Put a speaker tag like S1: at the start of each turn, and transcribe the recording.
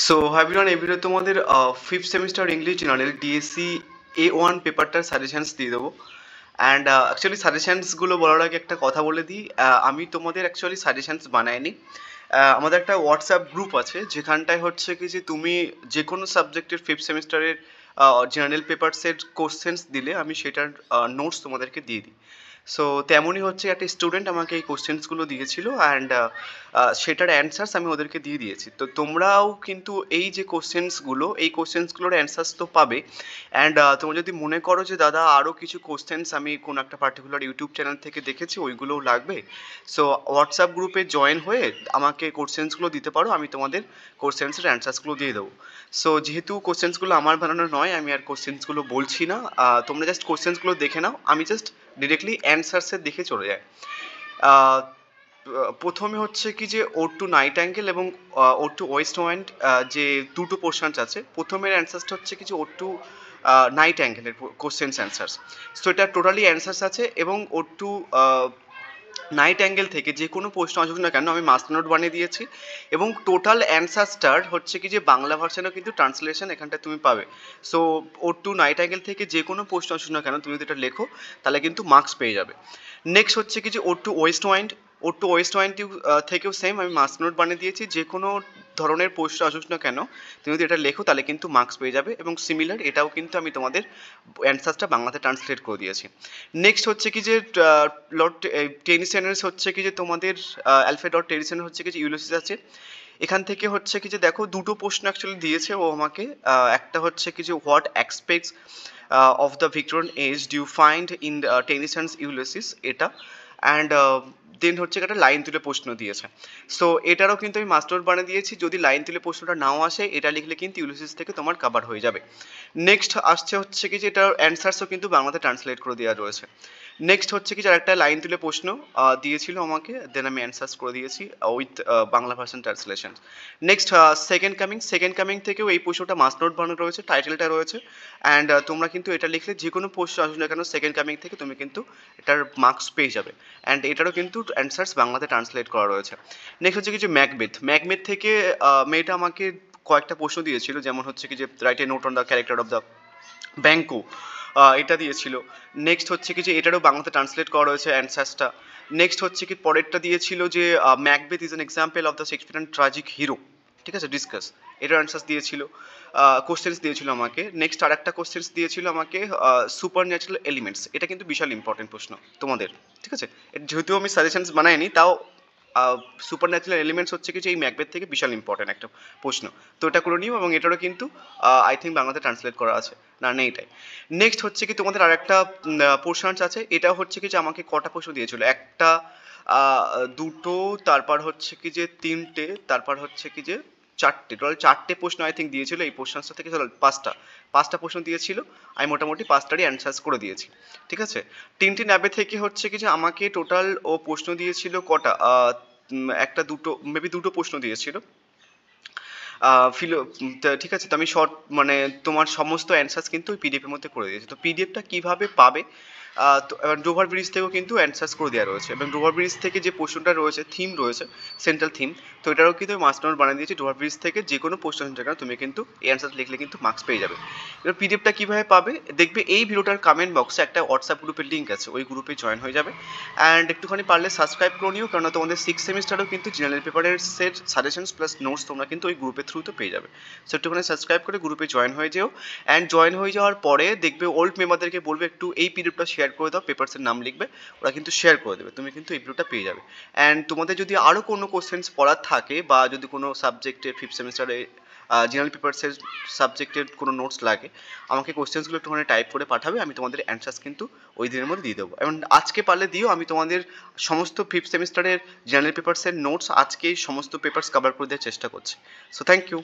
S1: So everyone, এই video তোমাদের fifth semester English general DSC A1 পেপারটার সাজেশনস দিয়ে দেবো। অ্যান্ড অ্যাকচুয়ালি সাজেশনসগুলো বলার আগে একটা কথা বলে দিই, আমি তোমাদের অ্যাকচুয়ালি সাজেশনস বানাইনি। আমাদের একটা হোয়াটসঅ্যাপ গ্রুপ আছে, যেখানটায় হচ্ছে কি যে তুমি যে কোনো সাবজেক্টের ফিফথ সেমিস্টারের জেনারেল পেপারসের কোশ্চেন্স দিলে আমি সেটার নোটস তোমাদেরকে দিয়ে দিই। সো তেমনই হচ্ছে একটা স্টুডেন্ট আমাকে এই কোশ্চেন্সগুলো দিয়েছিল, অ্যান্ড সেটার অ্যান্সার্স আমি ওদেরকে দিয়ে দিয়েছি। তো তোমরাও কিন্তু এই যে কোশ্চেন্সগুলোর অ্যান্সার্স তো পাবে। অ্যান্ড তোমরা যদি মনে করো যে দাদা আরও কিছু কোশ্চেন্স আমি কোনো একটা পার্টিকুলার ইউটিউব চ্যানেল থেকে দেখেছি, ওইগুলোও লাগবে, সো হোয়াটসঅ্যাপ গ্রুপে জয়েন হয়ে আমাকে কোশ্চেন্সগুলো দিতে পারো, আমি তোমাদের কোশ্চেন্সের অ্যান্সার্সগুলো দিয়ে দেবো। সো যেহেতু কোশ্চেন্সগুলো আমার বানানো নয়, আমি আর কোশ্চেন্সগুলো বলছি না, তোমরা জাস্ট কোশ্চেন্সগুলো দেখে নাও, আমি জাস্ট ডিরেক্টলি অ্যান্সার্সের দেখে চলে যাই। প্রথমে হচ্ছে কি যে ওর টু নাইট অ্যাঙ্গেল এবং ওর টু ওয়েস্ট ওয়েন্ড, যে দুটো পোর্শনস আছে। প্রথমের অ্যান্সার্সটা হচ্ছে কি যে ওর টু নাইট অ্যাঙ্গেলের কোশ্চেন্স অ্যান্সার্স। সো এটা টোটালি অ্যান্সার্স আছে, এবং ওর টু নাইট অ্যাঙ্গেল থেকে যে কোনো প্রশ্ন আসুক না কেন আমি মাস্টার নোট বানিয়ে দিয়েছি, এবং টোটাল অ্যান্সারসটার হচ্ছে কি যে বাংলা ভার্সানেও কিন্তু ট্রান্সলেশন এখানটায় তুমি পাবে। সো ওর টু নাইট অ্যাঙ্গেল থেকে যে কোনো প্রশ্ন আসুক না কেন তুমি যদি এটা লেখো তাহলে কিন্তু মার্কস পেয়ে যাবে। নেক্সট হচ্ছে কি যে ওর টু ওয়েস্ট ওয়াইন্ড থেকেও সেম আমি মাস্টার নোট বানিয়ে দিয়েছি, যে কোনো ধরনের প্রশ্ন আসুক না কেন তুমি যদি এটা লেখো তাহলে কিন্তু মার্কস পেয়ে যাবে, এবং সিমিলার এটাও কিন্তু আমি তোমাদের অ্যান্সারসটা বাংলাতে ট্রান্সলেট করে দিয়েছি। নেক্সট হচ্ছে কি যে লর্ড টেনিসনের হচ্ছে কি যে তোমাদের অ্যালফ্রেড লর্ড টেনিসনের হচ্ছে কি যে ইউলিসিস আছে। এখান থেকে হচ্ছে কি যে দেখো দুটো প্রশ্ন অ্যাকচুয়ালি দিয়েছে ও আমাকে। একটা হচ্ছে কি যে what aspects of the Victorian age do you find in Tennyson's Ulysses, এটা। অ্যান্ড দেন হচ্ছে একটা লাইন তুলে প্রশ্ন দিয়েছে। সো এটারও কিন্তু আমি মাস্টার বানিয়ে দিয়েছি, যদি লাইন তুলে প্রশ্নটা নাও আসে এটা লিখলে কিন্তু ইউলিসিস থেকে তোমার কভার হয়ে যাবে। নেক্সট আসছে হচ্ছে কি যে এটার অ্যান্সার্সও কিন্তু বাংলাতে ট্রান্সলেট করে দেওয়া রয়েছে। নেক্সট হচ্ছে কি যে একটা লাইন তুলে প্রশ্ন দিয়েছিল আমাকে, দেন আমি অ্যান্সার্স করে দিয়েছি with Bangla version translation. Next second coming থেকেও এই প্রশ্নটা মাস্ট নোট বানানো রয়েছে, টাইটেলটা রয়েছে। অ্যান্ড তোমরা কিন্তু এটা লিখলে যে কোনো প্রশ্ন আসুক না কেন সেকেন্ড কামিং থেকে তুমি কিন্তু এটার মার্কস পেয়ে যাবে। অ্যান্ড এটারও কিন্তু অ্যান্সার্স বাংলাতে ট্রান্সলেট করা রয়েছে। নেক্সট হচ্ছে কি যে ম্যাকবেথ থেকে মেয়েটা আমাকে কয়েকটা প্রশ্ন দিয়েছিল, যেমন হচ্ছে কি যে write a note on the character of the Banquo, এটা দিয়েছিল। নেক্সট হচ্ছে কি যে এটারও বাংলাতে ট্রান্সলেট করা রয়েছে অ্যান্সার্সটা। নেক্সট হচ্ছে কি পরেরটা দিয়েছিল যে Macbeth is an example of the Shakespearean tragic hero, ঠিক আছে, ডিসকাস, এটার অ্যান্সার্স দিয়েছিল। কোশ্চেন্স দিয়েছিল আমাকে। নেক্সট আর একটা কোশ্চেন্স দিয়েছিল আমাকে সুপার ন্যাচারাল এলিমেন্টস, এটা কিন্তু বিশাল ইম্পর্টেন্ট প্রশ্ন তোমাদের, ঠিক আছে। যেহেতু আমি সাজেশনস বানাইনি, তাও সুপার ন্যাচারাল এলিমেন্টস হচ্ছে কি যে এই ম্যাকবেথ থেকে বিশাল ইম্পর্টেন্ট একটা প্রশ্ন। তো এটা করে নিও, এবং এটারও কিন্তু আই থিঙ্ক বাংলাতে ট্রান্সলেট করা আছে, না নেই এটাই। নেক্সট হচ্ছে কি তোমাদের আর একটা পোর্শনস আছে, এটা হচ্ছে কি যে আমাকে কটা প্রশ্ন দিয়েছিল, একটা, দুটো, তারপর হচ্ছে কি যে তিনটে, তারপর হচ্ছে কি যে চারটে, টোটাল চারটে প্রশ্ন আই থিঙ্ক দিয়েছিল এই পোর্শনসটা থেকে। চলো পাঁচটা প্রশ্ন দিয়েছিল, আমি মোটামুটি পাঁচটারই অ্যান্সার্স করে দিয়েছি, ঠিক আছে। তিনটে ন্যাবে থেকে হচ্ছে কি যে আমাকে টোটাল ও প্রশ্ন দিয়েছিল কটা, একটা, দুটো, মেবি দুটো প্রশ্ন দিয়েছিল। ঠিক আছে, তো আমি শর্ট মানে তোমার সমস্ত অ্যান্সার্স কিন্তু ওই পিডিএফের মধ্যে করে দিয়েছি। তো পিডিএফটা কীভাবে পাবে, তো এবার ডোভার ব্রিজ থেকেও কিন্তু অ্যান্সার্স করে দেওয়া রয়েছে, এবং ডোভার ব্রিজ থেকে যে পোর্শনটা রয়েছে থিম রয়েছে, সেন্ট্রাল থিম, তো এটারও কিন্তু মাস্টার নোট বানিয়ে দিয়েছি। ডোভার ব্রিজ থেকে যে কোনো পোর্শন থেকে তুমি কিন্তু এই অ্যান্সার লিখলে কিন্তু মার্কস পেয়ে যাবে। এবার পিডিএফটা কীভাবে পাবে, দেখবে এই ভিডিওটার কমেন্ট বক্সে একটা হোয়াটসঅ্যাপ গ্রুপের লিঙ্ক আছে, ওই গ্রুপে জয়েন হয়ে যাবে। অ্যান্ড একটুখানি পারলে সাবস্ক্রাইব করে নিও, কারণ তোমাদের সিক্স সেমিস্টারেও কিন্তু জেনারেল পেপারের সেট সাজেশনস প্লাস নোটস তোমরা কিন্তু ওই গ্রুপের থ্রুতে পেয়ে যাবে। সো একটুখানি সাবস্ক্রাইব করে গ্রুপে জয়েন হয়ে যেও। অ্যান্ড জয়েন হয়ে যাওয়ার পরে দেখবে ওল্ড মেম্বারদেরকে বলবে একটু এই পিডিএফটা শেয়ার করে দাও, পেপারসের নাম লিখবে, ওরা কিন্তু শেয়ার করে দেবে, তুমি কিন্তু এই ভিডিওটা পেয়ে যাবে। অ্যান্ড তোমাদের যদি আরও কোনো কোশ্চেন্স পড়ার থাকে, বা যদি কোনো সাবজেক্টের ফিফথ সেমিস্টারে জেনারেল পেপারসের সাবজেক্টের কোনো নোটস লাগে, আমাকে কোশ্চেন্সগুলো একটুখানি টাইপ করে পাঠাবে, আমি তোমাদের অ্যান্সার্স কিন্তু ওই দিনের মধ্যে দিয়ে দেবো। এবং আজকে পারলে দিও, আমি তোমাদের সমস্ত ফিফথ সেমিস্টারের জেনারেল পেপারসের নোটস আজকেই সমস্ত পেপারস কভার করে দেওয়ার চেষ্টা করছি। So thank you.